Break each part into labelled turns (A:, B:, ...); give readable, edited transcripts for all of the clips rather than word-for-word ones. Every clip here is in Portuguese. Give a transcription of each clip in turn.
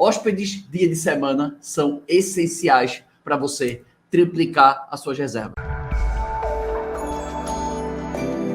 A: Hóspedes dia de semana são essenciais para você triplicar as suas reservas.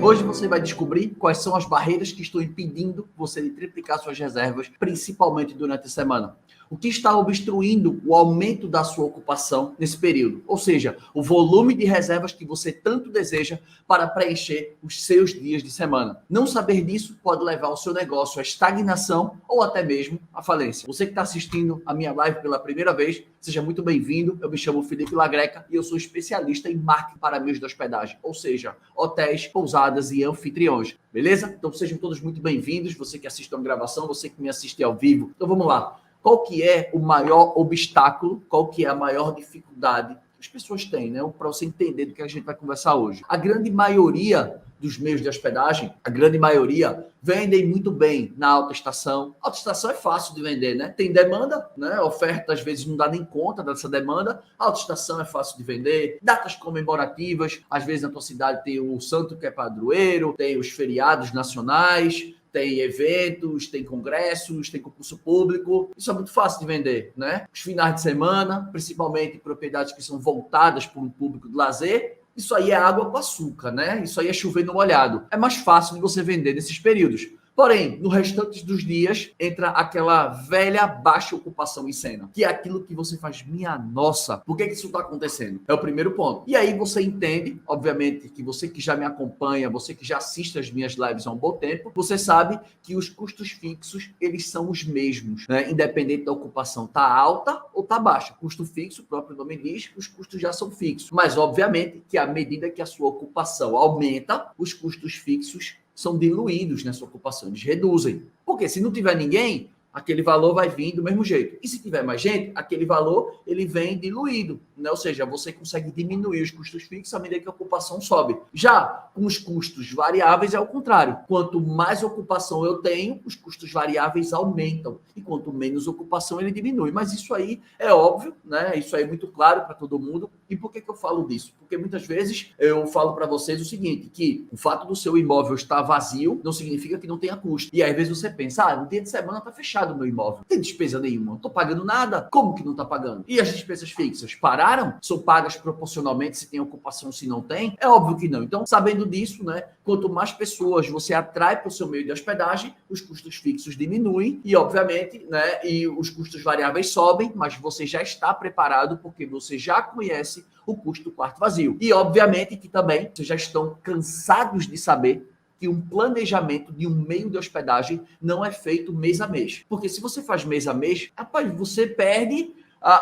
A: Hoje você vai descobrir quais são as barreiras que estão impedindo você de triplicar suas reservas, principalmente durante a semana. O que está obstruindo o aumento da sua ocupação nesse período? Ou seja, o volume de reservas que você tanto deseja para preencher os seus dias de semana. Não saber disso pode levar o seu negócio à estagnação ou até mesmo à falência. Você que está assistindo a minha live pela primeira vez, seja muito bem-vindo. Eu me chamo Felipe Lagreca e eu sou especialista em marketing para meios de hospedagem, ou seja, hotéis, pousadas e anfitriões. Beleza? Então sejam todos muito bem-vindos. Você que assiste a gravação, você que me assiste ao vivo. Então vamos lá. Qual que é o maior obstáculo, qual que é a maior dificuldade que as pessoas têm, né? Para você entender do que a gente vai conversar hoje. A grande maioria dos meios de hospedagem, a grande maioria, vendem muito bem na alta estação. Alta estação é fácil de vender, né? Tem demanda, né? Oferta às vezes não dá nem conta dessa demanda. Alta estação é fácil de vender. Datas comemorativas, às vezes na tua cidade tem o santo que é padroeiro, tem os feriados nacionais, tem eventos, tem congressos, tem concurso público. Isso é muito fácil de vender, né? Os finais de semana, principalmente propriedades que são voltadas para um público de lazer, isso aí é água com açúcar, né? Isso aí é chover no molhado. É mais fácil de você vender nesses períodos. Porém, no restante dos dias, entra aquela velha baixa ocupação em cena, que é aquilo que você faz, minha nossa, por que isso está acontecendo? É o primeiro ponto. E aí você entende, obviamente, que você que já me acompanha, você que já assiste as minhas lives há um bom tempo, você sabe que os custos fixos, eles são os mesmos, né? Independente da ocupação tá alta ou tá baixa. Custo fixo, o próprio nome diz, os custos já são fixos. Mas, obviamente, que à medida que a sua ocupação aumenta, os custos fixos são diluídos nessa ocupação, eles reduzem. Porque se não tiver ninguém, aquele valor vai vir do mesmo jeito. E se tiver mais gente, aquele valor ele vem diluído, né? Ou seja, você consegue diminuir os custos fixos à medida que a ocupação sobe. Já com os custos variáveis é o contrário. Quanto mais ocupação eu tenho, os custos variáveis aumentam. E quanto menos ocupação ele diminui. Mas isso aí é óbvio, né? Isso aí é muito claro para todo mundo. E por que eu falo disso? Porque muitas vezes eu falo para vocês o seguinte, que o fato do seu imóvel estar vazio não significa que não tenha custo. E aí, às vezes você pensa, no dia de semana está fechado o meu imóvel. Não tem despesa nenhuma, não estou pagando nada. Como que não está pagando? E as despesas fixas pararam? São pagas proporcionalmente se tem ocupação, se não tem? É óbvio que não. Então, sabendo disso, né? Quanto mais pessoas você atrai para o seu meio de hospedagem, os custos fixos diminuem e, obviamente, né? E os custos variáveis sobem, mas você já está preparado porque você já conhece o custo do quarto vazio. E, obviamente, que também vocês já estão cansados de saber que um planejamento de um meio de hospedagem não é feito mês a mês. Porque se você faz mês a mês, rapaz, você perde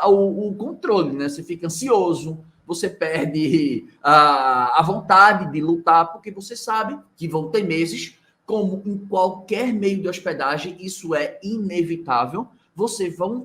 A: o controle, né? Você fica ansioso, você perde a vontade de lutar, porque você sabe que vão ter meses, como em qualquer meio de hospedagem, isso é inevitável,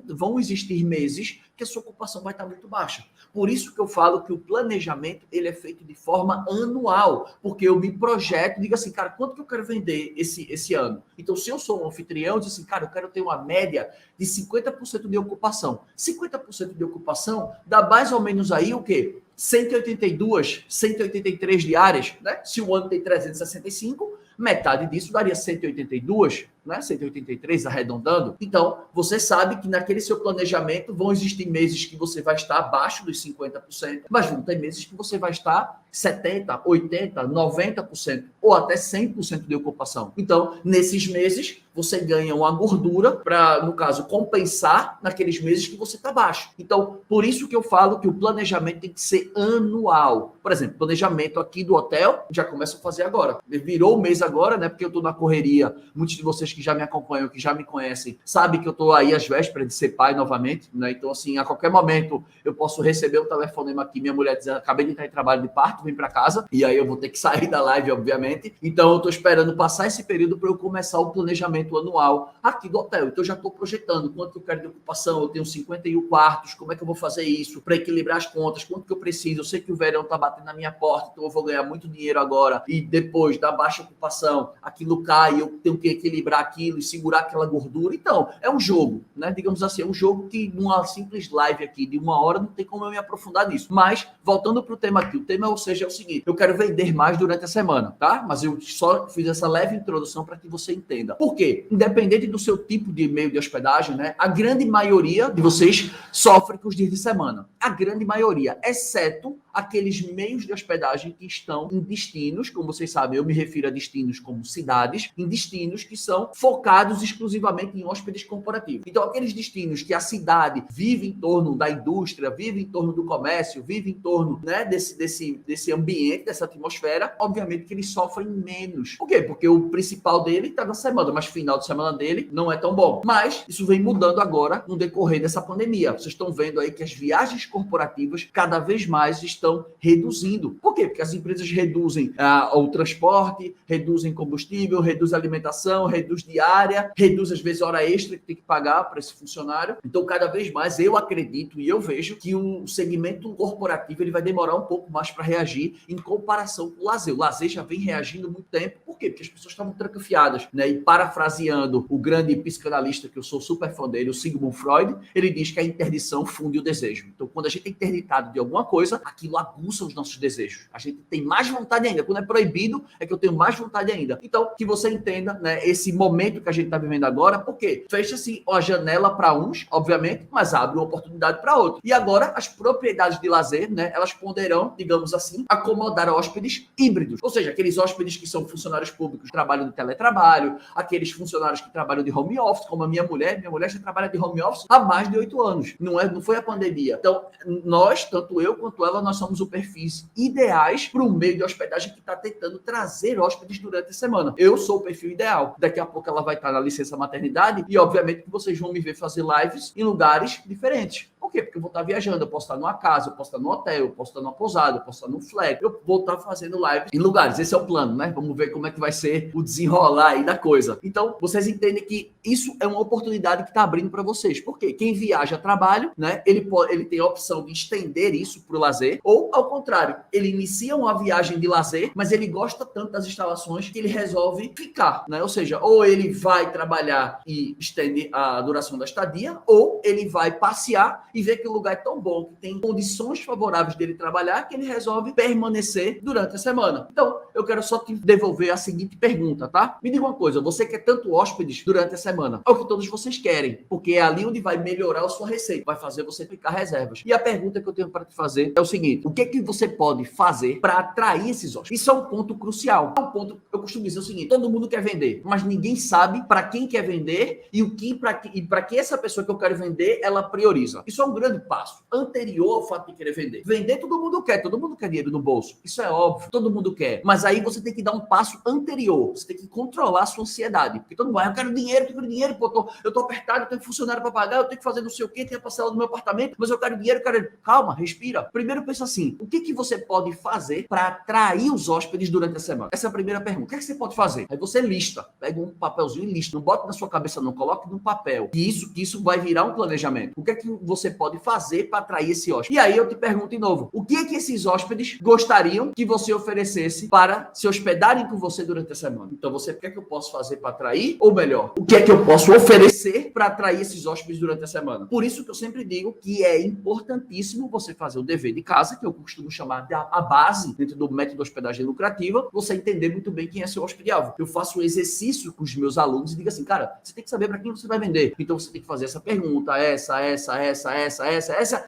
A: vão existir meses que a sua ocupação vai estar muito baixa. Por isso que eu falo que o planejamento ele é feito de forma anual, porque eu me projeto, digo assim, cara, quanto que eu quero vender esse ano? Então, se eu sou um anfitrião, eu digo assim, cara, eu quero ter uma média de 50% de ocupação. 50% de ocupação dá mais ou menos aí o quê? 182, 183 diárias, né? Se o ano tem 365, metade disso daria 182, né? 183 arredondando. Então, você sabe que naquele seu planejamento vão existir meses que você vai estar abaixo dos 50%, mas vão ter meses que você vai estar 70%, 80%, 90% ou até 100% de ocupação. Então, nesses meses, você ganha uma gordura para, no caso, compensar naqueles meses que você está baixo. Então, por isso que eu falo que o planejamento tem que ser anual. Por exemplo, planejamento aqui do hotel, já começa a fazer agora. Virou o mês agora, né? Porque eu estou na correria. Muitos de vocês que já me acompanham, que já me conhecem, sabem que eu estou aí às vésperas de ser pai novamente, né? Então, assim, a qualquer momento eu posso receber um telefonema aqui, minha mulher dizendo, acabei de entrar em trabalho de parto, vim para casa, e aí eu vou ter que sair da live, obviamente. Então, eu estou esperando passar esse período para eu começar o planejamento anual aqui do hotel. Então, eu já estou projetando quanto eu quero de ocupação, eu tenho 51 quartos, como é que eu vou fazer isso para equilibrar as contas, quanto que eu preciso, eu sei que o verão está batendo na minha porta, então eu vou ganhar muito dinheiro agora, e depois da baixa ocupação, aquilo cai, eu tenho que equilibrar aquilo e segurar aquela gordura. Então, é um jogo, né? Digamos assim, é um jogo que numa simples live aqui de 1 hora não tem como eu me aprofundar nisso. Mas, voltando para o tema aqui, o tema, ou seja, é o seguinte, eu quero vender mais durante a semana, tá? Mas eu só fiz essa leve introdução para que você entenda. Por quê? Independente do seu tipo de meio de hospedagem, né? A grande maioria de vocês sofre com os dias de semana. A grande maioria, exceto aqueles meios de hospedagem que estão em destinos, como vocês sabem, eu me refiro a destinos como cidades, em destinos que são focados exclusivamente em hóspedes corporativos. Então, aqueles destinos que a cidade vive em torno da indústria, vive em torno do comércio, vive em torno, né, desse ambiente, dessa atmosfera, obviamente que eles sofrem menos. Por quê? Porque o principal dele está na semana, mas o final de semana dele não é tão bom. Mas isso vem mudando agora no decorrer dessa pandemia. Vocês estão vendo aí que as viagens corporativas cada vez mais estão reduzindo. Por quê? Porque as empresas reduzem o transporte, reduzem combustível, reduzem alimentação, reduz diária, reduz às vezes hora extra que tem que pagar para esse funcionário. Então, cada vez mais eu acredito e eu vejo que o segmento corporativo ele vai demorar um pouco mais para reagir em comparação com o lazer. O lazer já vem reagindo há muito tempo. Por quê? Porque as pessoas estavam trancafiadas, né? E parafraseando o grande psicanalista que eu sou super fã dele, o Sigmund Freud, ele diz que a interdição funde o desejo. Então, quando a gente é interditado de alguma coisa, aquilo aguça os nossos desejos. A gente tem mais vontade ainda. Quando é proibido, é que eu tenho mais vontade ainda. Então, que você entenda, né, esse momento que a gente está vivendo agora, porque fecha-se a janela para uns, obviamente, mas abre uma oportunidade para outros. E agora, as propriedades de lazer, né, elas poderão, digamos assim, acomodar hóspedes híbridos. Ou seja, aqueles hóspedes que são funcionários públicos que trabalham de teletrabalho, aqueles funcionários que trabalham de home office, como a minha mulher já trabalha de home office há mais de 8 anos. Não foi a pandemia. Então, nós, tanto eu quanto ela, nós somos o perfis ideais para um meio de hospedagem que está tentando trazer hóspedes durante a semana. Eu sou o perfil ideal. Daqui a pouco ela vai estar na licença maternidade e, obviamente, que vocês vão me ver fazer lives em lugares diferentes. Por quê? Porque eu vou estar viajando, eu posso estar numa casa, eu posso estar no hotel, eu posso estar numa pousada, eu posso estar no flat, eu vou estar fazendo lives em lugares. Esse é o plano, né? Vamos ver como é que vai ser o desenrolar aí da coisa. Então, vocês entendem que isso é uma oportunidade que está abrindo para vocês. Por quê? Quem viaja a trabalho, né? Ele tem a opção de estender isso para o lazer, ou, ao contrário, ele inicia uma viagem de lazer, mas ele gosta tanto das instalações que ele resolve ficar, né? Ou seja, ou ele vai trabalhar e estende a duração da estadia, ou ele vai passear e ver que o lugar é tão bom, que tem condições favoráveis dele trabalhar, que ele resolve permanecer durante a semana. Então, eu quero só te devolver a seguinte pergunta, tá? Me diga uma coisa, você quer tanto hóspedes durante a semana? É o que todos vocês querem, porque é ali onde vai melhorar a sua receita, vai fazer você ficar reservas. E a pergunta que eu tenho para te fazer é o seguinte, o que é que você pode fazer para atrair esses hóspedes? Isso é um ponto crucial. É um ponto, eu costumo dizer o seguinte, todo mundo quer vender, mas ninguém sabe para quem quer vender e o que para que essa pessoa que eu quero vender, ela prioriza. Isso é um grande passo, anterior ao fato de querer vender. Vender todo mundo quer dinheiro no bolso. Isso é óbvio, todo mundo quer. Mas aí você tem que dar um passo anterior, você tem que controlar a sua ansiedade. Porque todo mundo, eu quero dinheiro, pô, eu tô apertado, eu tenho funcionário para pagar, eu tenho que fazer não sei o quê, tem a parcela do meu apartamento, mas eu quero dinheiro. Calma, respira. Primeiro pensa assim, o que você pode fazer para atrair os hóspedes durante a semana? Essa é a primeira pergunta. O que você pode fazer? Aí você lista, pega um papelzinho e lista. Não bota na sua cabeça, não, coloque no papel. Que isso vai virar um planejamento. O que é que você pode fazer para atrair esse hóspede? E aí eu te pergunto de novo, o que é que esses hóspedes gostariam que você oferecesse para se hospedarem com você durante a semana? Então, o que é que eu posso fazer para atrair? Ou melhor, o que é que eu posso oferecer para atrair esses hóspedes durante a semana? Por isso que eu sempre digo que é importantíssimo você fazer o dever de casa, que eu costumo chamar de a base dentro do método hospedagem lucrativa, você entender muito bem quem é seu hóspede-alvo. Eu faço um exercício com os meus alunos e digo assim, cara, você tem que saber para quem você vai vender. Então, você tem que fazer essa pergunta, essa.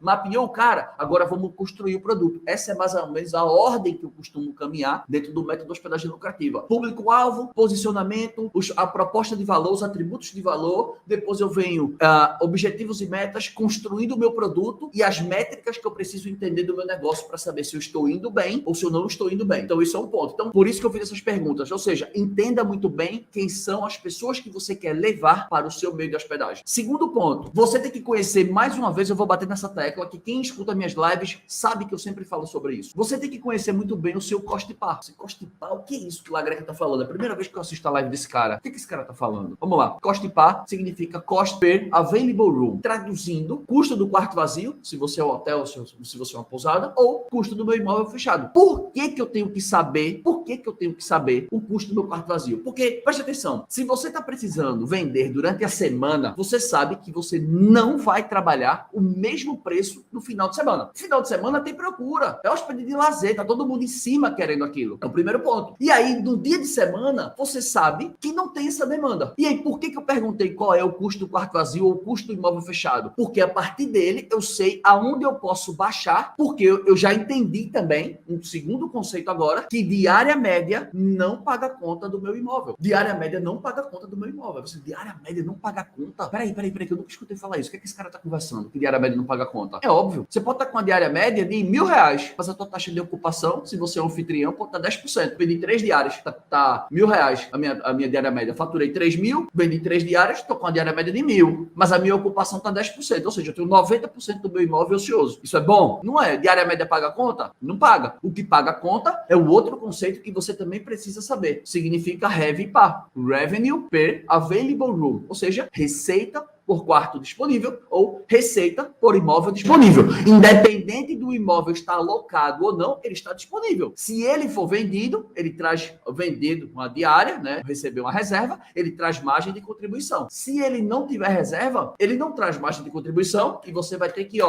A: Mapeou o cara, agora vamos construir o produto. Essa é mais ou menos a ordem que eu costumo caminhar dentro do método hospedagem lucrativa. Público-alvo, posicionamento, a proposta de valor, os atributos de valor, depois eu venho objetivos e metas, construindo o meu produto e as métricas que eu preciso entender do meu negócio para saber se eu estou indo bem ou se eu não estou indo bem. Então, isso é um ponto. Então, por isso que eu fiz essas perguntas. Ou seja, entenda muito bem quem são as pessoas que você quer levar para o seu meio de hospedagem. Segundo ponto, você tem que conhecer, mais uma vez, eu vou bater nessa tecla, que quem escuta minhas lives sabe que eu sempre falo sobre isso. Você tem que conhecer muito bem o seu cost par. Cost par, o que é isso que o Lagreca tá falando? É a primeira vez que eu assisto a live desse cara. O que esse cara tá falando? Vamos lá. Cost par significa cost per available room. Traduzindo, custo do quarto vazio, se você é um hotel, se você é uma pousada, ou custo do meu imóvel fechado. Por que eu tenho que saber? Por que eu tenho que saber o custo do meu quarto vazio? Porque, preste atenção, se você está precisando vender durante a semana, você sabe que você não vai trabalhar o mesmo preço no final de semana. Final de semana tem procura, é hóspede de lazer, tá todo mundo em cima querendo aquilo. É o primeiro ponto. E aí, no dia de semana, você sabe que não tem essa demanda. E aí, por que eu perguntei qual é o custo do quarto vazio ou o custo do imóvel fechado? Porque a partir dele, eu sei aonde eu posso baixar, porque eu já entendi também, um segundo conceito agora, que diária média não paga conta do meu imóvel. Diária média não paga conta do meu imóvel. Você, diária média não paga conta? Peraí, que eu nunca escutei falar isso. O que é que esse cara tá conversando? Que diária média não paga conta? É óbvio. Você pode estar com uma diária média de R$1.000, mas a tua taxa de ocupação, se você é um anfitrião, pode estar 10%. Vendi 3 diárias, tá R$1.000 a minha diária média. Faturei 3.000, vendi 3 diárias, tô com a diária média de 1.000, mas a minha ocupação tá 10%. Ou seja, eu tenho 90% do meu imóvel ocioso. Isso é bom? Não é. Diária média paga conta? Não paga. O que paga conta é o outro conceito que você também precisa saber. Significa REVPAR, Revenue per Available Room, ou seja, receita por quarto disponível ou receita por imóvel disponível. Independente do imóvel estar alocado ou não, ele está disponível. Se ele for vendido, ele traz vendido uma diária, né? Recebeu uma reserva, ele traz margem de contribuição. Se ele não tiver reserva, ele não traz margem de contribuição e você vai ter que,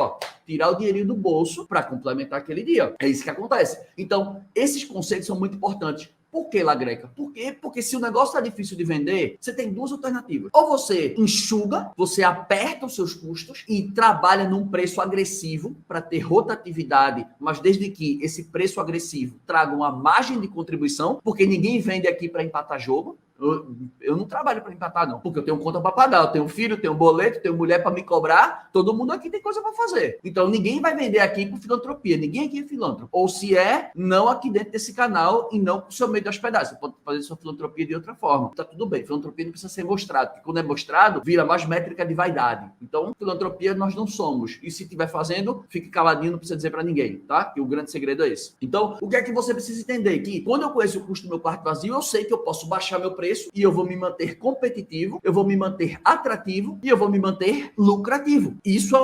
A: tirar o dinheirinho do bolso para complementar aquele dia. É isso que acontece. Então, esses conceitos são muito importantes. Por que, Lagreca? Por quê? Porque se o negócio está difícil de vender, você tem duas alternativas. Ou você enxuga, você aperta os seus custos e trabalha num preço agressivo para ter rotatividade, mas desde que esse preço agressivo traga uma margem de contribuição, porque ninguém vende aqui para empatar jogo. Eu não trabalho para empatar, não, porque eu tenho conta para pagar, eu tenho filho, tenho boleto, tenho mulher para me cobrar, todo mundo aqui tem coisa para fazer. Então ninguém vai vender aqui com filantropia, ninguém aqui é filântropo. Ou se é, não aqui dentro desse canal e não com o seu meio de hospedagem. Você pode fazer sua filantropia de outra forma. Tá tudo bem, filantropia não precisa ser mostrado, porque quando é mostrado, vira mais métrica de vaidade. Então, filantropia nós não somos. E se estiver fazendo, fique caladinho, não precisa dizer para ninguém, tá? Que o grande segredo é esse. Então, o que é que você precisa entender? Que quando eu conheço o custo do meu quarto vazio, eu sei que eu posso baixar meu preço e eu vou me manter competitivo, eu vou me manter atrativo e eu vou me manter lucrativo. Isso é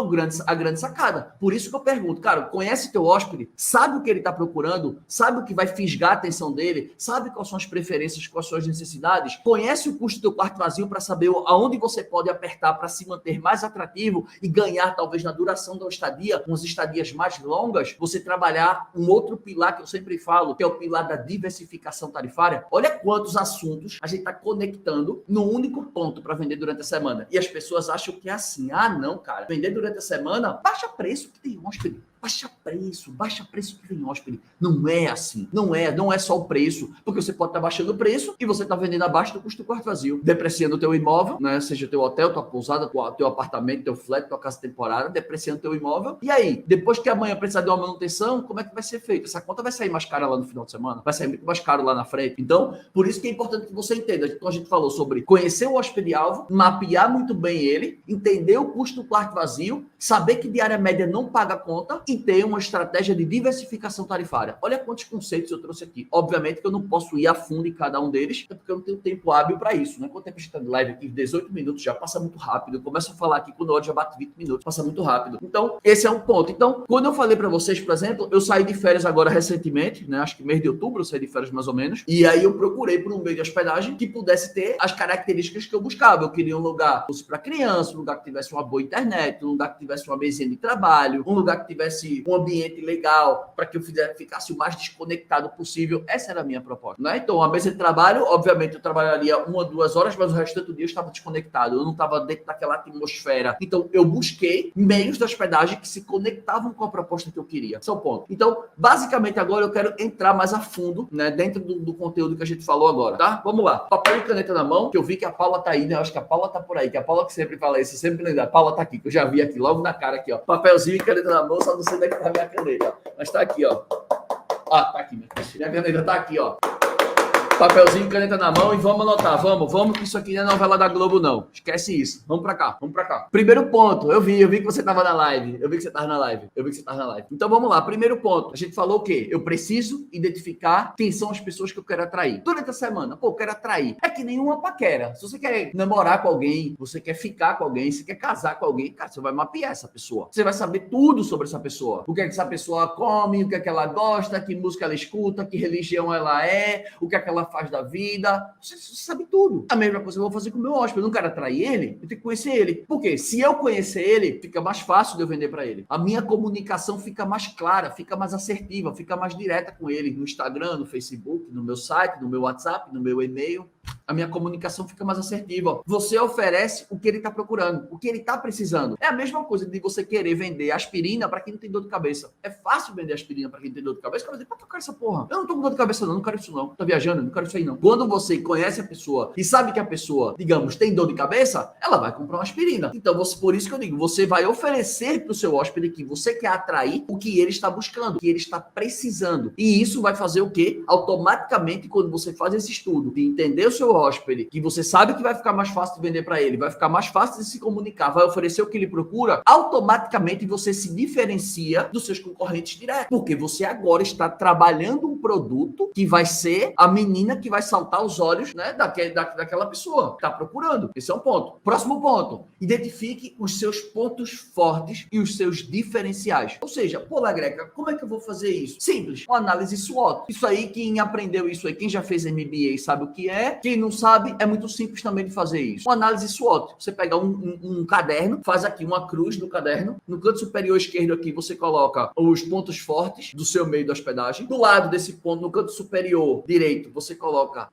A: a grande sacada. Por isso que eu pergunto, cara, conhece teu hóspede? Sabe o que ele está procurando? Sabe o que vai fisgar a atenção dele? Sabe quais são as preferências, quais são as necessidades? Conhece o custo do teu quarto vazio para saber aonde você pode apertar para se manter mais atrativo e ganhar, talvez, na duração da estadia, umas estadias mais longas, você trabalhar um outro pilar que eu sempre falo, que é o pilar da diversificação tarifária. Olha quantos assuntos a gente está conectando num único ponto para vender durante a semana. E as pessoas acham que é assim. Ah, não, cara. Vender durante a semana, baixa preço que tem hóspede. Baixa preço que vem hóspede. Não é assim. Não é só o preço. Porque você pode estar baixando o preço e você está vendendo abaixo do custo do quarto vazio. Depreciando o teu imóvel, né? Seja teu hotel, tua pousada, teu apartamento, teu flat, tua casa temporária, depreciando teu imóvel. E aí, depois que amanhã precisar de uma manutenção, como é que vai ser feito? Essa conta vai sair mais cara lá no final de semana? Vai sair muito mais caro lá na frente. Então, por isso que é importante que você entenda. Então, a gente falou sobre conhecer o hóspede-alvo, mapear muito bem ele, entender o custo do quarto vazio, saber que diária média não paga conta e ter uma estratégia de diversificação tarifária. Olha quantos conceitos eu trouxe aqui. Obviamente que eu não posso ir a fundo em cada um deles, porque eu não tenho tempo hábil para isso, né? Quanto tempo a gente está de live aqui? 18 minutos, já passa muito rápido. Eu começo a falar aqui quando eu já bato 20 minutos, passa muito rápido. Então, esse é um ponto. Então, quando eu falei para vocês, por exemplo, eu saí de férias agora recentemente, né? Acho que mês de outubro eu saí de férias mais ou menos, e aí eu procurei por um meio de hospedagem que pudesse ter as características que eu buscava. Eu queria um lugar que fosse para criança, um lugar que tivesse uma boa internet, um lugar que tivesse uma mesinha de trabalho, um lugar que tivesse um ambiente legal para que eu ficasse o mais desconectado possível. Essa era a minha proposta, né? Então, a mesa de trabalho, obviamente, eu trabalharia 1 ou 2 horas, mas o restante do dia eu estava desconectado. Eu não estava dentro daquela atmosfera. Então, eu busquei meios de hospedagem que se conectavam com a proposta que eu queria. Esse é o ponto. Então, basicamente, agora eu quero entrar mais a fundo, né, dentro do conteúdo que a gente falou agora, tá? Vamos lá. Papel e caneta na mão, que eu vi que a Paula tá aí, né? Eu acho que a Paula tá por aí, que a Paula que sempre fala isso, sempre lembra. A Paula tá aqui, que eu já vi aqui, logo na cara aqui, ó. Papelzinho e caneta na mão, só não sei onde é que tá a minha caneta. Mas tá aqui, ó. Ah, tá aqui, minha caneta tá aqui, ó. Papelzinho, caneta na mão e vamos anotar. Vamos, que isso aqui não é novela da Globo, não. Esquece isso. Vamos pra cá. Primeiro ponto, eu vi que você tava na live. Então vamos lá, primeiro ponto. A gente falou o quê? Eu preciso identificar quem são as pessoas que eu quero atrair. Durante a semana, eu quero atrair. É que nenhuma paquera. Se você quer namorar com alguém, você quer ficar com alguém, você quer casar com alguém, cara, você vai mapear essa pessoa. Você vai saber tudo sobre essa pessoa. O que é que essa pessoa come, o que é que ela gosta, que música ela escuta, que religião ela é, o que é que ela faz da vida. Você sabe tudo. A mesma coisa eu vou fazer com o meu hóspede. Eu não quero atrair ele, eu tenho que conhecer ele. Por quê? Se eu conhecer ele, fica mais fácil de eu vender para ele. A minha comunicação fica mais clara, fica mais assertiva, fica mais direta com ele no Instagram, no Facebook, no meu site, no meu WhatsApp, no meu e-mail. A minha comunicação fica mais assertiva. Você oferece o que ele está procurando, o que ele está precisando. É a mesma coisa de você querer vender aspirina para quem não tem dor de cabeça. É fácil vender aspirina para quem tem dor de cabeça. O cara diz, para que eu quero essa porra? Eu não tô com dor de cabeça não quero isso não. Tá viajando, não quero isso aí não. Quando você conhece a pessoa e sabe que a pessoa, digamos, tem dor de cabeça, ela vai comprar uma aspirina. Então, por isso que eu digo, você vai oferecer para o seu hóspede que você quer atrair o que ele está buscando, o que ele está precisando. E isso vai fazer o quê? Automaticamente, quando você faz esse estudo de entender o seu hóspede, que você sabe que vai ficar mais fácil de vender para ele, vai ficar mais fácil de se comunicar, vai oferecer o que ele procura, automaticamente você se diferencia dos seus concorrentes diretos, porque você agora está trabalhando um produto que vai ser a menina que vai saltar os olhos, né, daquela pessoa que está procurando. Esse é um ponto. Próximo ponto, identifique os seus pontos fortes e os seus diferenciais. Ou seja, pô, Lagreca, como é que eu vou fazer isso? Simples, uma análise SWOT. Isso aí, quem aprendeu isso aí, quem já fez MBA sabe o que é, quem não sabe, é muito simples também de fazer isso. Uma análise SWOT. Você pega um caderno, faz aqui uma cruz no caderno, no canto superior esquerdo aqui você coloca os pontos fortes do seu meio de hospedagem. Do lado desse ponto, no canto superior direito, você coloca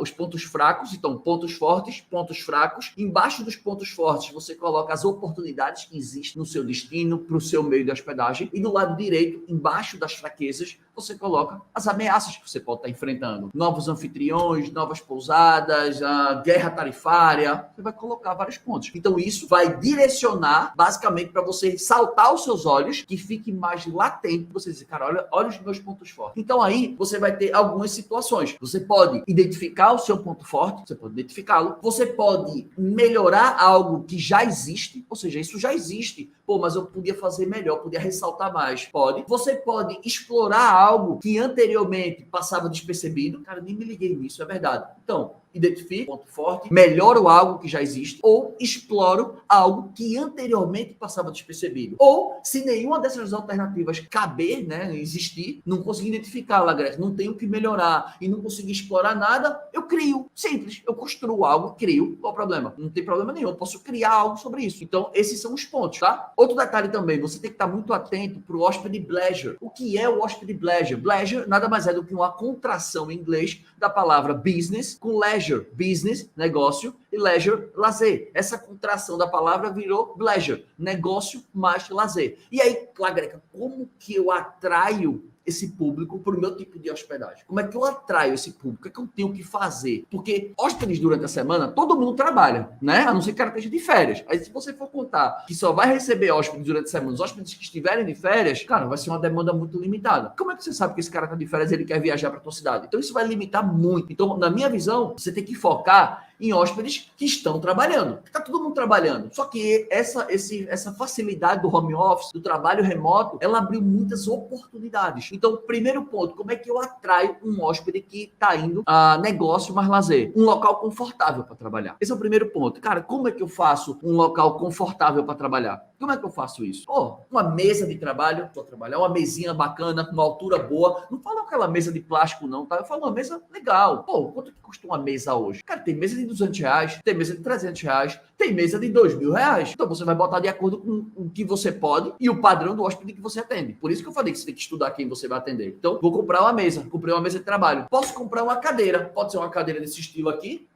A: os pontos fracos, então pontos fortes, pontos fracos. Embaixo dos pontos fortes, você coloca as oportunidades que existem no seu destino, para o seu meio de hospedagem. E do lado direito, embaixo das fraquezas, você coloca as ameaças que você pode estar enfrentando. Novos anfitriões, novas pousadas, a guerra tarifária. Você vai colocar vários pontos. Então, isso vai direcionar, basicamente, para você saltar os seus olhos, que fique mais latente. Você dizer, cara, olha os meus pontos fortes. Então, aí, você vai ter algumas situações. Você pode identificar o seu ponto forte, você pode identificá-lo. Você pode melhorar algo que já existe, ou seja, isso já existe. Pô, mas eu podia fazer melhor, podia ressaltar mais. Pode. Você pode explorar algo que anteriormente passava despercebido. Cara, nem me liguei nisso, é verdade. Então, identifique ponto forte, melhoro algo que já existe ou exploro algo que anteriormente passava despercebido. Ou, se nenhuma dessas alternativas caber, né, existir, não consegui identificar, Lagreca, não tenho que melhorar e não consegui explorar nada, eu crio. Simples. Eu construo algo, crio. Qual o problema? Não tem problema nenhum. Eu posso criar algo sobre isso. Então, esses são os pontos, tá? Outro detalhe também, você tem que estar muito atento para o hóspede pleasure. O que é o hóspede pleasure? Pleasure nada mais é do que uma contração em inglês da palavra business com leisure. Business, negócio, e leisure, lazer. Essa contração da palavra virou pleasure, negócio mais lazer. E aí, Lagreca, como que eu atraio esse público para o meu tipo de hospedagem? Como é que eu atraio esse público? O que é que eu tenho que fazer? Porque hóspedes durante a semana, todo mundo trabalha, né? A não ser que o cara esteja de férias. Aí se você for contar que só vai receber hóspedes durante a semana, os hóspedes que estiverem de férias, cara, vai ser uma demanda muito limitada. Como é que você sabe que esse cara está de férias e ele quer viajar para a tua cidade? Então isso vai limitar muito. Então, na minha visão, você tem que focar em hóspedes que estão trabalhando. Está todo mundo trabalhando. Só que essa facilidade do home office, do trabalho remoto, ela abriu muitas oportunidades. Então, primeiro ponto, como é que eu atraio um hóspede que está indo a negócio mais lazer? Um local confortável para trabalhar. Esse é o primeiro ponto. Cara, como é que eu faço um local confortável para trabalhar? Como é que eu faço isso? Pô, uma mesa de trabalho, vou trabalhar, uma mesinha bacana, uma altura boa. Não falo aquela mesa de plástico não, tá? Eu falo uma mesa legal. Pô, quanto que custa uma mesa hoje? Cara, tem mesa de R$200, tem mesa de R$300, tem mesa de R$2.000. Então você vai botar de acordo com o que você pode e o padrão do hóspede que você atende. Por isso que eu falei que você tem que estudar quem você vai atender. Então, vou comprar uma mesa. Comprei uma mesa de trabalho. Posso comprar uma cadeira. Pode ser uma cadeira desse estilo aqui.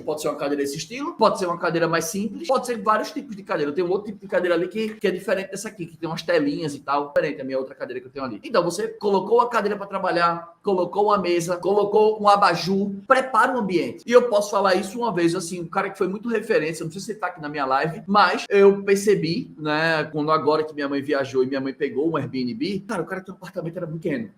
A: Pode ser uma cadeira desse estilo, pode ser uma cadeira mais simples, pode ser vários tipos de cadeira. Eu tenho um outro tipo de cadeira ali que é diferente dessa aqui, que tem umas telinhas e tal, diferente da minha outra cadeira que eu tenho ali. Então, você colocou a cadeira para trabalhar, colocou uma mesa, colocou um abajur, prepara o ambiente. E eu posso falar isso uma vez, assim, um cara que foi muito referência, não sei se ele tá aqui na minha live, mas eu percebi, né, quando agora que minha mãe viajou e minha mãe pegou um Airbnb, cara, o cara tem um apartamento, era pequeno.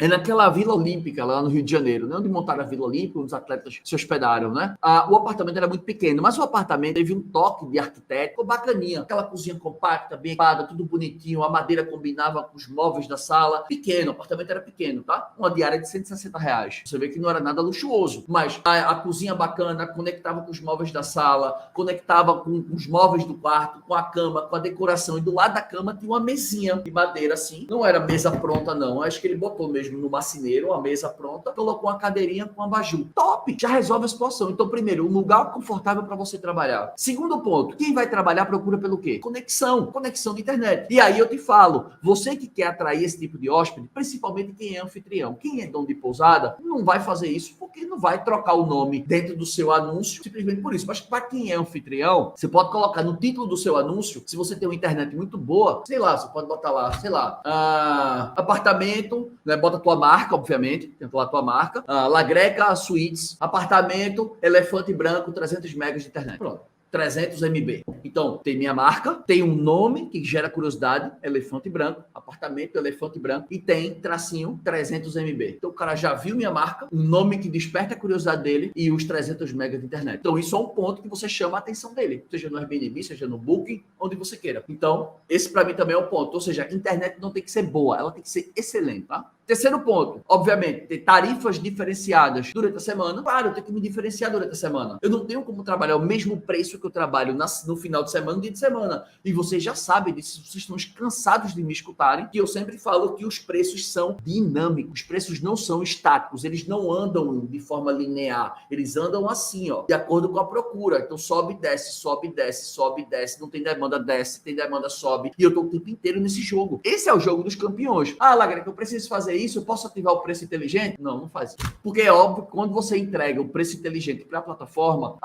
A: É naquela Vila Olímpica, lá no Rio de Janeiro, né? Onde montaram a Vila Olímpica, onde os atletas se hospedaram, né? O apartamento era muito pequeno, mas o apartamento teve um toque de arquiteto, ficou bacaninha. Aquela cozinha compacta, bem equipada, tudo bonitinho, a madeira combinava com os móveis da sala. Pequeno, o apartamento era pequeno, tá? Uma diária de R$ 160. Você vê que não era nada luxuoso, mas a cozinha bacana, conectava com os móveis da sala, conectava com os móveis do quarto, com a cama, com a decoração. E do lado da cama tinha uma mesinha de madeira assim. Não era mesa pronta, não. Acho que ele botou mesmo no marceneiro, uma mesa pronta, colocou uma cadeirinha com abajur. Top! Já resolve a situação. Então, primeiro, um lugar confortável para você trabalhar. Segundo ponto, quem vai trabalhar procura pelo quê? Conexão de internet. E aí eu te falo, você que quer atrair esse tipo de hóspede, principalmente quem é anfitrião, quem é dono de pousada, não vai fazer isso porque não vai trocar o nome dentro do seu anúncio simplesmente por isso. Mas para quem é anfitrião, você pode colocar no título do seu anúncio, se você tem uma internet muito boa, sei lá, você pode botar lá, sei lá, apartamento, né? Bota tua marca, obviamente, tem lá tua marca, La Greca Suites, apartamento, elefante branco, 300 megas de internet. Pronto. 300 MB. Então, tem minha marca, tem um nome que gera curiosidade, elefante branco, apartamento, elefante branco, e tem tracinho 300 MB. Então, o cara já viu minha marca, um nome que desperta a curiosidade dele e os 300 MB de internet. Então, isso é um ponto que você chama a atenção dele, seja no Airbnb, seja no Booking, onde você queira. Então, esse para mim também é um ponto. Ou seja, a internet não tem que ser boa, ela tem que ser excelente, tá? Terceiro ponto, obviamente, ter tarifas diferenciadas durante a semana. Claro, eu tenho que me diferenciar durante a semana. Eu não tenho como trabalhar o mesmo preço que eu trabalho no final de semana, no dia de semana. E vocês já sabem disso, vocês estão cansados de me escutarem, que eu sempre falo que os preços são dinâmicos, os preços não são estáticos, eles não andam de forma linear, eles andam assim, ó, de acordo com a procura. Então sobe, desce, sobe, desce, sobe, desce, não tem demanda, desce, tem demanda, sobe. E eu tô o tempo inteiro nesse jogo. Esse é o jogo dos campeões. Lagra, que eu preciso fazer isso, eu posso ativar o preço inteligente? Não faz isso. Porque é óbvio que quando você entrega o preço inteligente para a plataforma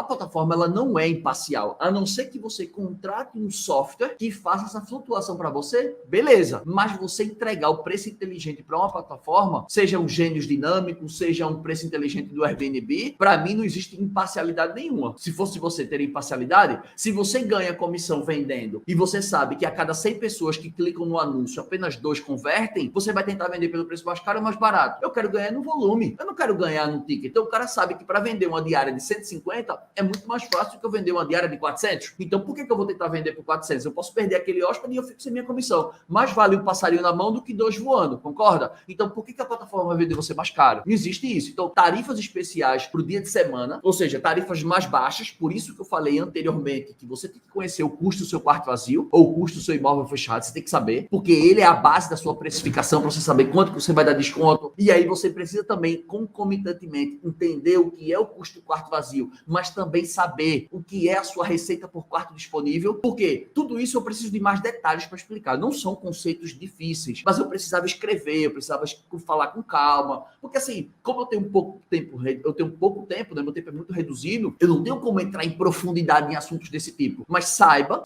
A: ela não é imparcial. A não ser que você contrate um software que faça essa flutuação para você, beleza. Mas você entregar o preço inteligente para uma plataforma, seja um Gênios Dinâmico, seja um preço inteligente do Airbnb, para mim não existe imparcialidade nenhuma. Se fosse você ter imparcialidade, se você ganha comissão vendendo e você sabe que a cada 100 pessoas que clicam no anúncio, apenas 2 convertem, você vai tentar vender pelo preço mais caro ou mais barato. Eu quero ganhar no volume, eu não quero ganhar no ticket. Então o cara sabe que para vender uma diária de 150 é muito mais fácil que eu vender uma diária de 400. Então por que eu vou tentar vender por 400? Eu posso perder aquele hóspede e eu fico sem minha comissão. Mais vale um passarinho na mão do que 2 voando, concorda? Então por que a plataforma vai vender você mais caro? Não existe isso. Então tarifas especiais para o dia de semana, ou seja, tarifas mais baixas, por isso que eu falei anteriormente que você tem que conhecer o custo do seu quarto vazio ou o custo do seu imóvel fechado, você tem que saber, porque ele é a base da sua precificação para você saber quanto que você vai dar desconto. E aí você precisa também, concomitantemente, entender o que é o custo do quarto vazio, mas também saber o que é a sua receita por quarto disponível, porque tudo isso eu preciso de mais detalhes para explicar. Não são conceitos difíceis, mas eu precisava escrever, eu precisava falar com calma, porque assim, como eu tenho pouco tempo, né? Meu tempo é muito reduzido, eu não tenho como entrar em profundidade em assuntos desse tipo. Mas saibam,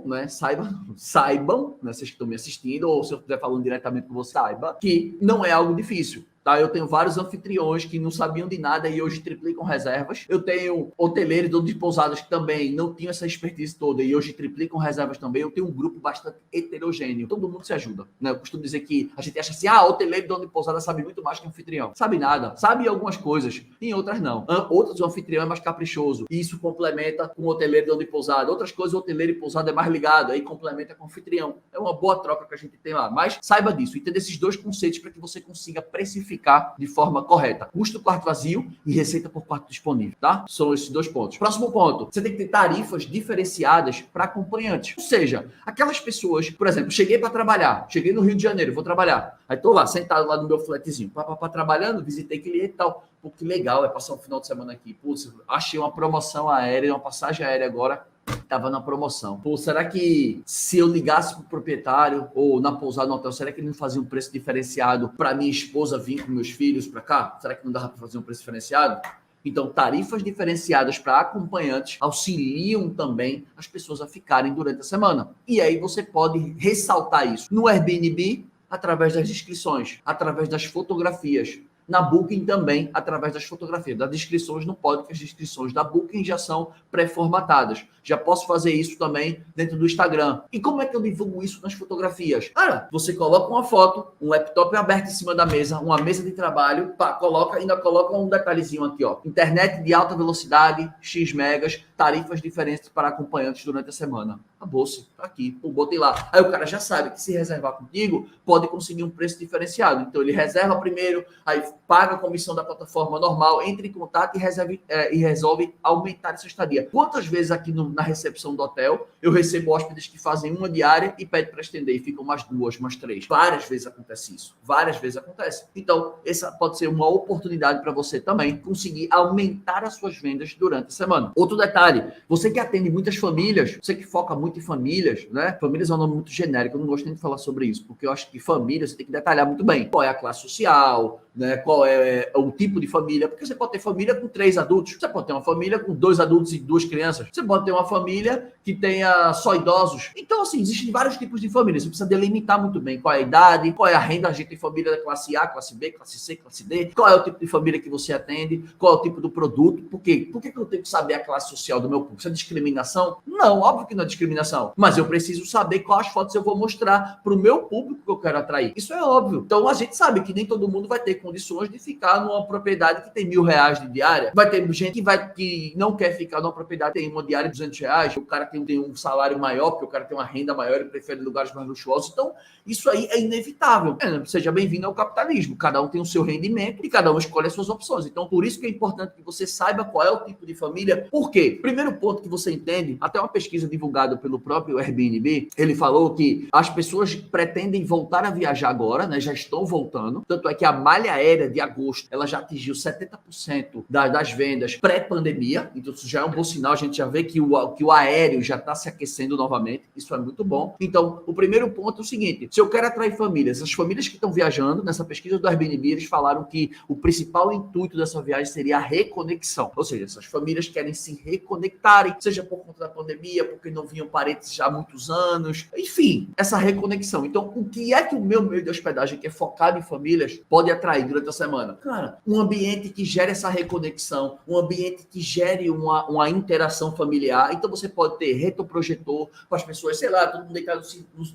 A: né? Saibam, né? Vocês que estão me assistindo, ou se eu estiver falando diretamente com você, saiba que não é algo difícil. Tá, eu tenho vários anfitriões que não sabiam de nada e hoje triplicam reservas. Eu tenho hoteleiros de pousadas que também não tinham essa expertise toda e hoje triplicam reservas também. Eu tenho um grupo bastante heterogêneo. Todo mundo se ajuda, né? Eu costumo dizer que a gente acha assim, hoteleiro dono de pousada sabe muito mais que anfitrião. Sabe nada. Sabe algumas coisas, em outras não. Outras o anfitrião é mais caprichoso. E isso complementa com o hoteleiro dono de pousada. Outras coisas o hoteleiro e pousada é mais ligado, aí complementa com o anfitrião. É uma boa troca que a gente tem lá. Mas saiba disso, entenda esses 2 conceitos para que você consiga precificar de forma correta. Custo do quarto vazio e receita por quarto disponível, tá? São esses 2 pontos. Próximo ponto, você tem que ter tarifas diferenciadas para acompanhantes. Ou seja, aquelas pessoas, por exemplo, cheguei para trabalhar, cheguei no Rio de Janeiro, vou trabalhar. Aí tô lá, sentado lá no meu flatzinho, trabalhando, visitei cliente e tal. Pô, que legal, é passar um final de semana aqui. Putz, achei uma promoção aérea, uma passagem aérea agora, estava na promoção. Pô, será que se eu ligasse pro proprietário ou na pousada no hotel, será que ele não fazia um preço diferenciado para minha esposa vir com meus filhos para cá? Será que não dava para fazer um preço diferenciado? Então, tarifas diferenciadas para acompanhantes auxiliam também as pessoas a ficarem durante a semana. E aí você pode ressaltar isso no Airbnb, através das inscrições, através das fotografias. na Booking também, através das fotografias. Das descrições não pode, porque as descrições da Booking já são pré-formatadas. Já posso fazer isso também dentro do Instagram. E como é que eu divulgo isso nas fotografias? Cara, você coloca uma foto, um laptop aberto em cima da mesa, uma mesa de trabalho, pá, ainda coloca um detalhezinho aqui, ó. Internet de alta velocidade, X megas, tarifas diferentes para acompanhantes durante a semana. Acabou-se, tá aqui, eu botei lá. Aí o cara já sabe que se reservar contigo, pode conseguir um preço diferenciado. Então ele reserva primeiro, aí paga a comissão da plataforma normal, entra em contato e resolve aumentar essa estadia. Quantas vezes aqui na recepção do hotel eu recebo hóspedes que fazem uma diária e pedem para estender e ficam mais 2, mais 3? Várias vezes acontece isso. Várias vezes acontece. Então, essa pode ser uma oportunidade para você também conseguir aumentar as suas vendas durante a semana. Outro detalhe, você que atende muitas famílias, você que foca muito em famílias, né? Famílias é um nome muito genérico, eu não gosto nem de falar sobre isso, porque eu acho que família você tem que detalhar muito bem. Qual é a classe social, né? Qual é o tipo de família? Porque você pode ter família com 3 adultos, você pode ter uma família com 2 adultos e 2 crianças, você pode ter uma família que tenha só idosos. Então, assim, existem vários tipos de família. Você precisa delimitar muito bem qual é a idade, qual é a renda. A gente tem família da classe A, classe B, classe C, classe D. Qual é o tipo de família que você atende, qual é o tipo do produto. Por quê? Por que eu tenho que saber a classe social do meu público? Isso é discriminação? Não, óbvio que não é discriminação. Mas eu preciso saber quais fotos eu vou mostrar para o meu público que eu quero atrair. Isso é óbvio. Então, a gente sabe que nem todo mundo vai ter condições de ficar numa propriedade que tem R$1.000 de diária. Vai ter gente que não quer ficar numa propriedade que tem uma diária de R$200. O cara tem um salário maior, porque o cara tem uma renda maior e prefere lugares mais luxuosos. Então, isso aí é inevitável. Seja bem-vindo ao capitalismo. Cada um tem o seu rendimento e cada um escolhe as suas opções. Então, por isso que é importante que você saiba qual é o tipo de família. Por quê? Primeiro ponto que você entende, até uma pesquisa divulgada pelo próprio Airbnb, ele falou que as pessoas pretendem voltar a viajar agora, né? Já estão voltando. Tanto é que a malha aérea de agosto, ela já atingiu 70% das vendas pré-pandemia. Então, isso já é um bom sinal. A gente já vê que o aéreo já está se aquecendo novamente. Isso é muito bom. Então, o primeiro ponto é o seguinte: se eu quero atrair famílias, as famílias que estão viajando, nessa pesquisa do Airbnb, eles falaram que o principal intuito dessa viagem seria a reconexão. Ou seja, essas famílias querem se reconectarem, seja por conta da pandemia, porque não vinham parentes já há muitos anos. Enfim, essa reconexão. Então, o que é que o meu meio de hospedagem, que é focado em famílias, pode atrair durante a semana? Cara, um ambiente que gere essa reconexão, um ambiente que gere uma interação familiar. Então, você pode ter retroprojetor para as pessoas, sei lá, todo mundo deitado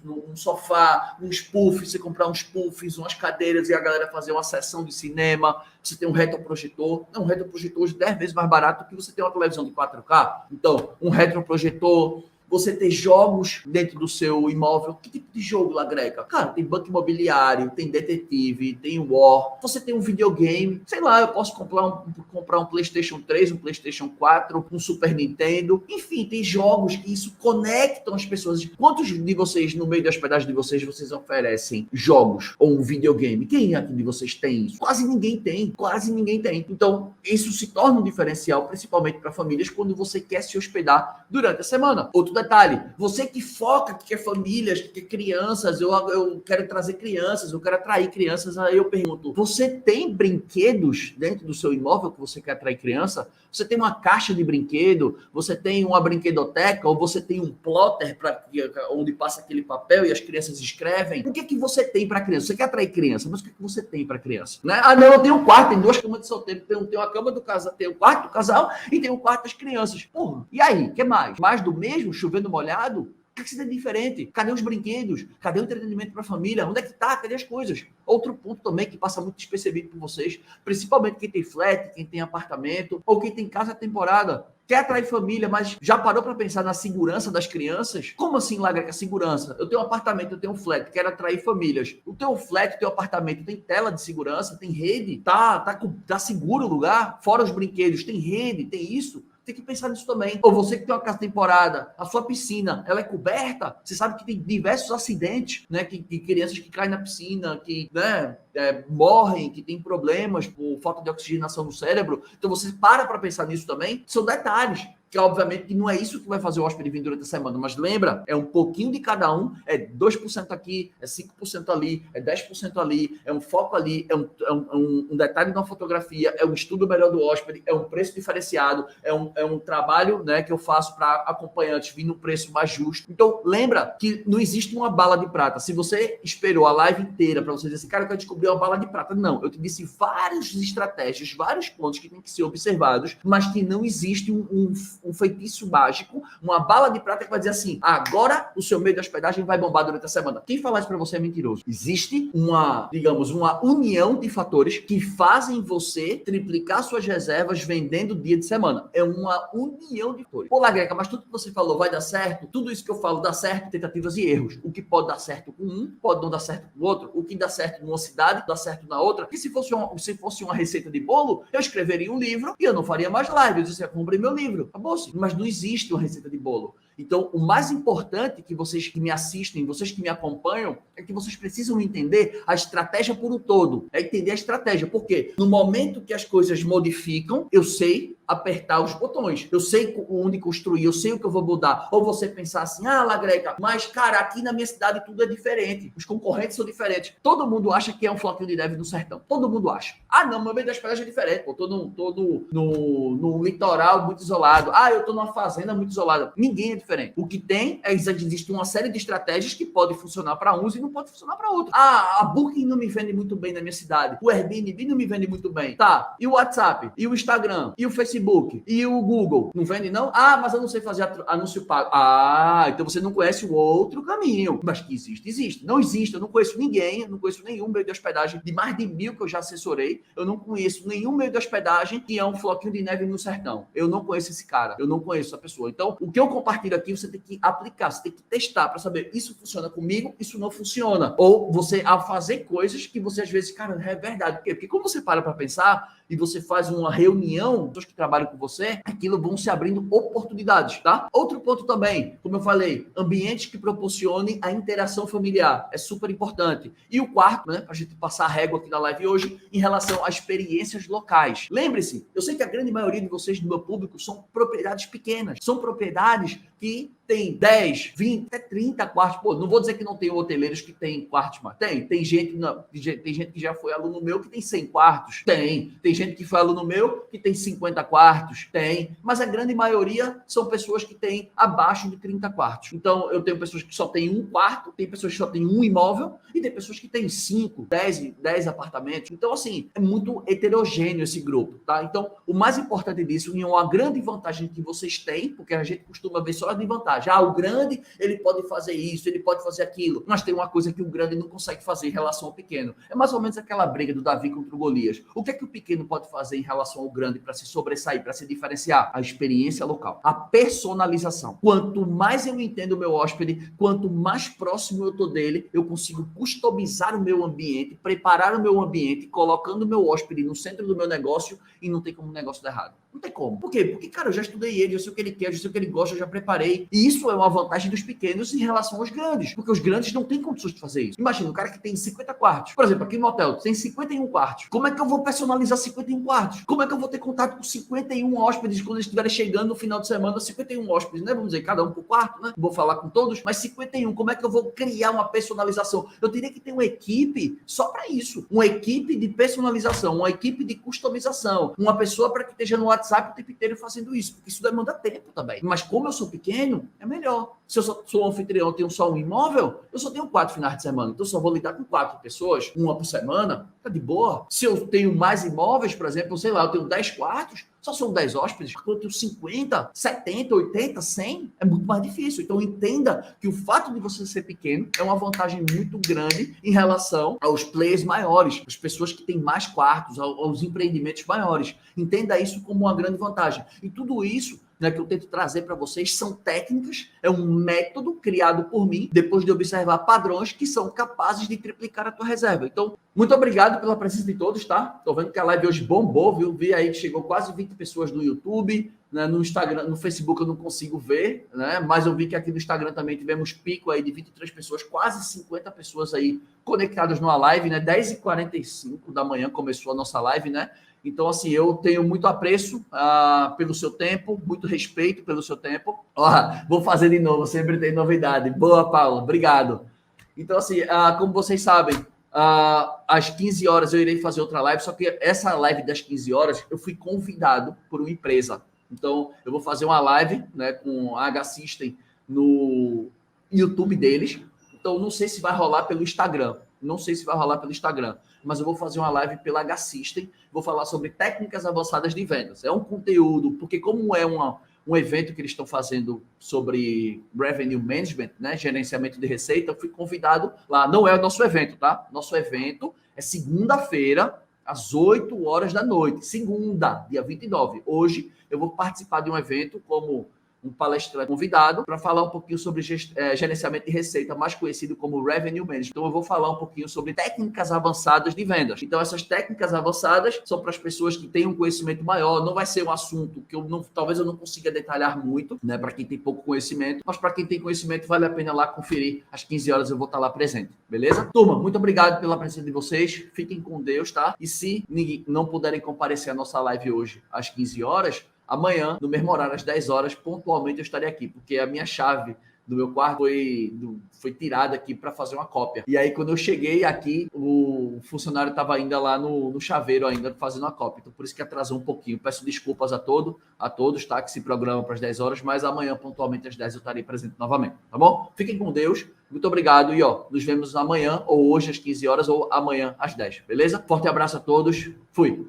A: num sofá, uns puffs, você comprar uns puffs, umas cadeiras e a galera fazer uma sessão de cinema. Você tem um retroprojetor. É um retroprojetor hoje 10 vezes mais barato que você tem uma televisão de 4K. Então, um retroprojetor. Você ter jogos dentro do seu imóvel. Que tipo de jogo lá agrega? Cara, tem banco imobiliário, tem detetive, tem war. Você tem um videogame. Sei lá, eu posso comprar um PlayStation 3, um PlayStation 4, um Super Nintendo. Enfim, tem jogos que isso conectam as pessoas. Quantos de vocês, no meio da hospedagem de vocês oferecem jogos ou um videogame? Quem aqui de vocês tem isso? Quase ninguém tem. Quase ninguém tem. Então, isso se torna um diferencial, principalmente para famílias, quando você quer se hospedar durante a semana. Outro detalhe, você que foca, que quer famílias, que quer crianças, eu quero trazer crianças, eu quero atrair crianças, aí eu pergunto, você tem brinquedos dentro do seu imóvel que você quer atrair criança? Você tem uma caixa de brinquedo? Você tem uma brinquedoteca? Ou você tem um plotter onde passa aquele papel e as crianças escrevem? O que é que você tem para criança? Você quer atrair criança, mas o que é que você tem para criança? Né? Ah, não, eu tenho um quarto, tem 2 camas de solteiro, tem uma cama do casal, tem um quarto do casal e tem um quarto das crianças. Porra, e aí, o que mais? Mais do mesmo? Chovendo molhado? O que é diferente? Cadê os brinquedos? Cadê o entretenimento para a família? Onde é que tá? Cadê as coisas? Outro ponto também que passa muito despercebido por vocês, principalmente quem tem flat, quem tem apartamento ou quem tem casa temporada. Quer atrair família, mas já parou para pensar na segurança das crianças? Como assim, Lagreca, segurança? Eu tenho um apartamento, eu tenho um flat, quero atrair famílias. O teu flat, o teu apartamento tem tela de segurança, tem rede, tá seguro o lugar? Fora os brinquedos, tem rede, tem isso? Tem que pensar nisso também. Ou você que tem uma casa temporada, a sua piscina, ela é coberta? Você sabe que tem diversos acidentes, né? Que crianças que caem na piscina, que, né, morrem, que tem problemas por falta de oxigenação no cérebro. Então você para pensar nisso também. São detalhes. que obviamente não é isso que vai fazer o hóspede vir durante a semana, mas lembra, é um pouquinho de cada um, é 2% aqui, é 5% ali, é 10% ali, é um foco ali, é um detalhe na fotografia, é um estudo melhor do hóspede, é um preço diferenciado, é um trabalho, né, que eu faço para acompanhantes vir no preço mais justo. Então, lembra que não existe uma bala de prata. Se você esperou a live inteira para você dizer assim, cara, eu quero descobrir uma bala de prata. Não, eu te disse várias estratégias, vários pontos que tem que ser observados, mas que não existe um feitiço mágico, uma bala de prata que vai dizer assim, agora o seu meio de hospedagem vai bombar durante a semana. Quem falar isso para você é mentiroso. Existe uma, digamos, uma união de fatores que fazem você triplicar suas reservas vendendo dia de semana. É uma união de fatores. Pô, Lagreca, mas tudo que você falou vai dar certo? Tudo isso que eu falo dá certo, tentativas e erros. O que pode dar certo com um, pode não dar certo com o outro. O que dá certo numa cidade, dá certo na outra. E se fosse uma receita de bolo, eu escreveria um livro e eu não faria mais live. Eu dizia, comprei meu livro. Acabou-se. Mas não existe uma receita de bolo. Então, o mais importante que vocês que me assistem, vocês que me acompanham, é que vocês precisam entender a estratégia por um todo. É entender a estratégia. Por quê? No momento que as coisas modificam, eu sei apertar os botões. Eu sei onde construir, eu sei o que eu vou mudar. Ou você pensar assim, Lagreca, mas, cara, aqui na minha cidade tudo é diferente. Os concorrentes são diferentes. Todo mundo acha que é um floquinho de neve no sertão. Todo mundo acha. Não, meu meio das pedras é diferente. Pô, tô no litoral muito isolado. Eu tô numa fazenda muito isolada. Ninguém é diferente. O que tem é que existe uma série de estratégias que podem funcionar para uns e não pode funcionar para outros. A Booking não me vende muito bem na minha cidade. O Airbnb não me vende muito bem. Tá. E o WhatsApp? E o Instagram? E o Facebook? E o Google? Não vende, não? Mas eu não sei fazer anúncio pago. Então você não conhece o outro caminho. Mas que existe? Existe. Não existe. Eu não conheço ninguém. Eu não conheço nenhum meio de hospedagem de mais de 1.000 que eu já assessorei. Eu não conheço nenhum meio de hospedagem que é um floquinho de neve no sertão. Eu não conheço esse cara. Eu não conheço essa pessoa. Então, o que eu compartilho aqui, você tem que aplicar. Você tem que testar para saber isso funciona comigo, isso não funciona. Ou você, a fazer coisas que você às vezes, cara, é verdade. Por quê? Porque quando você para pensar e você faz uma reunião, pessoas que trabalham com você, aquilo vão se abrindo oportunidades, tá? Outro ponto também, como eu falei, ambientes que proporcionem a interação familiar. É super importante. E o quarto, né, pra gente passar a régua aqui na live hoje, em relação a experiências locais. Lembre-se, eu sei que a grande maioria de vocês do meu público são propriedades pequenas, são propriedades que tem 10, 20, até 30 quartos. Pô, não vou dizer que não tem hoteleiros que tem quartos, mas tem gente que já foi aluno meu que tem 100 quartos. Tem gente que foi aluno meu que tem 50 quartos. Mas a grande maioria são pessoas que têm abaixo de 30 quartos. Então, eu tenho pessoas que só têm um quarto, tem pessoas que só têm um imóvel e tem pessoas que têm 5, 10 apartamentos. Então, assim, é muito heterogêneo esse grupo, tá? Então, o mais importante disso, e uma grande vantagem que vocês têm, porque a gente costuma ver só de vantagem. O grande, ele pode fazer isso, ele pode fazer aquilo. Mas tem uma coisa que o grande não consegue fazer em relação ao pequeno. É mais ou menos aquela briga do Davi contra o Golias. O que é que o pequeno pode fazer em relação ao grande para se sobressair, para se diferenciar? A experiência local, a personalização. Quanto mais eu entendo o meu hóspede, quanto mais próximo eu tô dele, eu consigo customizar o meu ambiente, preparar o meu ambiente, colocando o meu hóspede no centro do meu negócio e não tem como o negócio dar errado. Não tem como. Por quê? Porque, cara, eu já estudei ele, eu sei o que ele quer, eu sei o que ele gosta, eu já preparei. E isso é uma vantagem dos pequenos em relação aos grandes, porque os grandes não têm condições de fazer isso. Imagina, um cara que tem 50 quartos. Por exemplo, aqui no hotel, tem 51 quartos. Como é que eu vou personalizar 51 quartos? Como é que eu vou ter contato com 51 hóspedes quando eles estiverem chegando no final de semana? 51 hóspedes, né? Vamos dizer, cada um por quarto, né? Vou falar com todos, mas 51. Como é que eu vou criar uma personalização? Eu teria que ter uma equipe só para isso. Uma equipe de personalização, uma equipe de customização. Uma pessoa para que esteja no WhatsApp o tempo inteiro fazendo isso, porque isso demanda tempo também. Mas como eu sou pequeno, é melhor. Se eu sou um anfitrião, tenho só um imóvel, eu só tenho 4 finais de semana. Então, eu só vou lidar com 4 pessoas, uma por semana, tá de boa. Se eu tenho mais imóveis, por exemplo, sei lá, eu tenho 10 quartos, só são 10 hóspedes. Quando eu tenho 50, 70, 80, 100, é muito mais difícil. Então, entenda que o fato de você ser pequeno é uma vantagem muito grande em relação aos players maiores, as pessoas que têm mais quartos, aos empreendimentos maiores. Entenda isso como uma grande vantagem. E tudo isso, né, que eu tento trazer para vocês são técnicas, é um método criado por mim, depois de observar padrões que são capazes de triplicar a tua reserva. Então, Muito obrigado pela presença de todos, tá? Tô vendo que a live hoje bombou, viu? Vi aí que chegou quase 20 pessoas no YouTube, né? No Instagram, no Facebook eu não consigo ver, né? Mas eu vi que aqui no Instagram também tivemos pico aí de 23 pessoas, quase 50 pessoas aí conectadas numa live, né? 10h45 da manhã começou a nossa live, né? Então, assim, eu tenho muito apreço pelo seu tempo, muito respeito pelo seu tempo. Ó, vou fazer de novo, sempre tem novidade. Boa, Paulo, obrigado. Então, assim, como vocês sabem, às 15 horas eu irei fazer outra live, só que essa live das 15 horas eu fui convidado por uma empresa. Então, eu vou fazer uma live, né, com a H-System no YouTube deles. Então, não sei se vai rolar pelo Instagram. Não sei se vai rolar pelo Instagram, mas eu vou fazer uma live pela H-System. Vou falar sobre técnicas avançadas de vendas. É um conteúdo, porque como é um evento que eles estão fazendo sobre revenue management, né, gerenciamento de receita, eu fui convidado lá. Não é o nosso evento, tá? Nosso evento é segunda-feira, às 8 horas da noite. Segunda, dia 29. Hoje eu vou participar de um evento como um palestrante convidado para falar um pouquinho sobre gerenciamento de receita, mais conhecido como Revenue Management. Então, eu vou falar um pouquinho sobre técnicas avançadas de vendas. Então, essas técnicas avançadas são para as pessoas que têm um conhecimento maior. Não vai ser um assunto que talvez eu não consiga detalhar muito, né, para quem tem pouco conhecimento, mas para quem tem conhecimento, vale a pena lá conferir. Às 15 horas eu vou estar lá presente, beleza? Turma, muito obrigado pela presença de vocês. Fiquem com Deus, tá? E se não puderem comparecer à nossa live hoje às 15 horas, amanhã, no mesmo horário, às 10 horas, pontualmente eu estarei aqui, porque a minha chave do meu quarto foi tirada aqui para fazer uma cópia. E aí, quando eu cheguei aqui, o funcionário estava ainda lá no chaveiro, ainda fazendo a cópia. Então, por isso que atrasou um pouquinho. Peço desculpas a todos, tá? Que se programam para as 10 horas, mas amanhã, pontualmente, às 10 eu estarei presente novamente, tá bom? Fiquem com Deus. Muito obrigado e, nos vemos amanhã, ou hoje às 15 horas, ou amanhã às 10, beleza? Forte abraço a todos. Fui!